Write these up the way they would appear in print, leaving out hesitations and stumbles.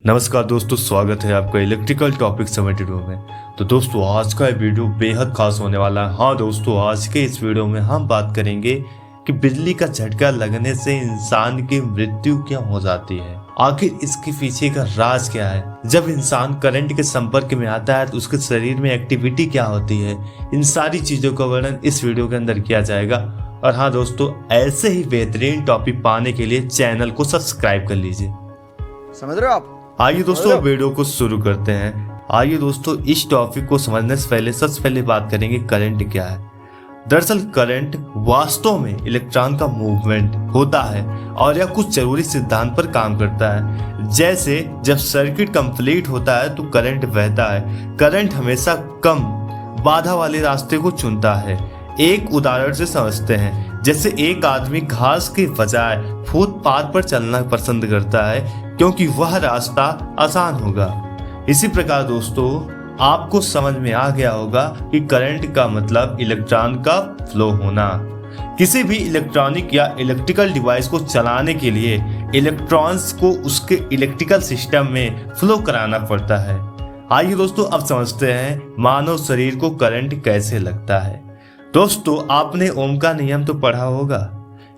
नमस्कार दोस्तों, स्वागत है आपका इलेक्ट्रिकल टॉपिक समेटेड में। तो दोस्तों आज का वीडियो बेहद खास होने वाला है। हाँ दोस्तों, आज के इस वीडियो में हम बात करेंगे कि बिजली का झटका लगने से इंसान की मृत्यु क्यों हो जाती है, आखिर इसके पीछे का राज क्या है। जब इंसान करंट के संपर्क में आता है तो उसके शरीर में एक्टिविटी क्या होती है, इन सारी चीजों का वर्णन इस वीडियो के अंदर किया जाएगा। और हाँ दोस्तों, ऐसे ही बेहतरीन टॉपिक पाने के लिए चैनल को सब्सक्राइब कर लीजिए। समझ रहे हो आप? आइए दोस्तों वीडियो को शुरू करते हैं। आइए दोस्तों, इस टॉपिक को समझने से पहले सबसे पहले बात करेंगे करंट क्या है। दरअसल करंट वास्तव में इलेक्ट्रॉन का मूवमेंट होता है और यह कुछ जरूरी सिद्धांत पर काम करता है। जैसे जब सर्किट कंप्लीट होता है तो करंट बहता है। करंट हमेशा कम बाधा वाले रास्ते को चुनता है। एक उदाहरण से समझते हैं, जैसे एक आदमी घास के बजाय फुटपाथ पर चलना पसंद करता है क्योंकि वह रास्ता आसान होगा। इसी प्रकार दोस्तों, आपको समझ में आ गया होगा कि करंट का मतलब इलेक्ट्रॉन का फ्लो होना। किसी भी इलेक्ट्रॉनिक या इलेक्ट्रिकल डिवाइस को चलाने के लिए इलेक्ट्रॉन्स को उसके इलेक्ट्रिकल सिस्टम में फ्लो कराना पड़ता है। आइए दोस्तों, अब समझते हैं मानव शरीर को करंट कैसे लगता है। दोस्तों, आपने ओम का नियम तो पढ़ा होगा।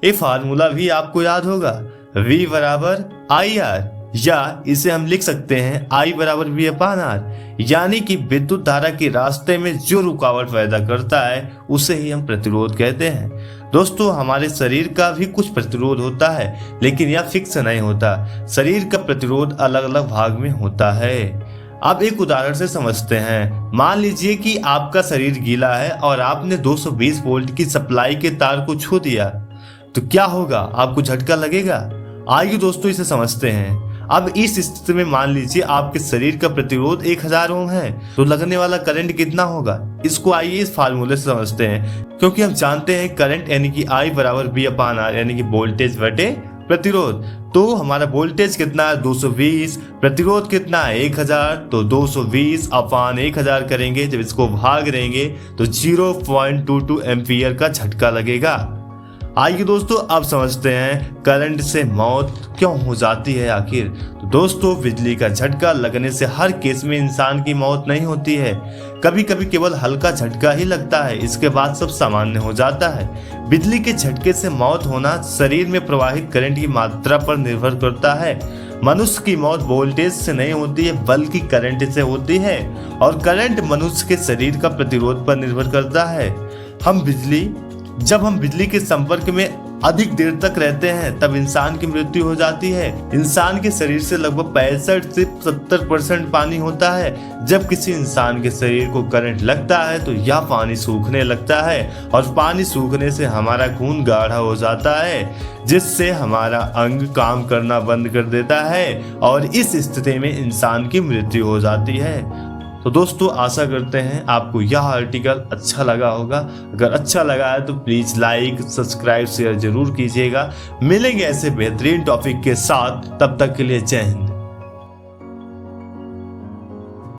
ये फार्मूला भी आपको याद होगा, V बराबर IR, या इसे हम लिख सकते हैं I बराबर V/R। यानी कि विद्युत धारा के रास्ते में जो रुकावट पैदा करता है उसे ही हम प्रतिरोध कहते हैं। दोस्तों, हमारे शरीर का भी कुछ प्रतिरोध होता है, लेकिन यह फिक्स नहीं होता। शरीर का प्रतिरोध अलग अलग भाग में होता है। अब एक उदाहरण से समझते हैं। मान लीजिए कि आपका शरीर गीला है और आपने 220 वोल्ट की सप्लाई के तार को छू दिया, तो क्या होगा? आपको झटका लगेगा। आइए दोस्तों, इसे समझते हैं। अब इस स्थिति में मान लीजिए आपके शरीर का प्रतिरोध 1000 ओम है, तो लगने वाला करंट कितना होगा? इसको आइए इस फार्मूले से समझते हैं, क्योंकि हम जानते हैं करंट यानी कि I बराबर V/R यानी कि वोल्टेज बटे प्रतिरोध। तो हमारा वोल्टेज कितना है? 220। प्रतिरोध कितना है? 1000। तो 220/1000 करेंगे, जब इसको भाग देंगे तो 0.22 एम्पियर का झटका लगेगा। आइए दोस्तों, अब समझते हैं करंट से मौत क्यों हो जाती है आखिर। तो दोस्तों, बिजली का झटका लगने से हर केस में इंसान की मौत नहीं होती है। कभी कभी केवल हल्का झटका ही लगता है, इसके बाद सब सामान्य हो जाता है। बिजली के झटके से मौत होना शरीर में प्रवाहित करंट की मात्रा पर निर्भर करता है। मनुष्य की मौत वोल्टेज से नहीं होती है, बल्कि करंट से होती है, और करंट मनुष्य के शरीर का प्रतिरोध पर निर्भर करता है। जब हम बिजली के संपर्क में अधिक देर तक रहते हैं तब इंसान की मृत्यु हो जाती है। इंसान के शरीर से लगभग 65 से 70% पानी होता है। जब किसी इंसान के शरीर को करंट लगता है तो यह पानी सूखने लगता है, और पानी सूखने से हमारा खून गाढ़ा हो जाता है, जिससे हमारा अंग काम करना बंद कर देता है, और इस स्थिति में इंसान की मृत्यु हो जाती है। तो दोस्तों, आशा करते हैं आपको यह आर्टिकल अच्छा लगा होगा। अगर अच्छा लगा है तो प्लीज लाइक, सब्सक्राइब, शेयर जरूर कीजिएगा। मिलेंगे ऐसे बेहतरीन टॉपिक के साथ, तब तक के लिए जय हिंद।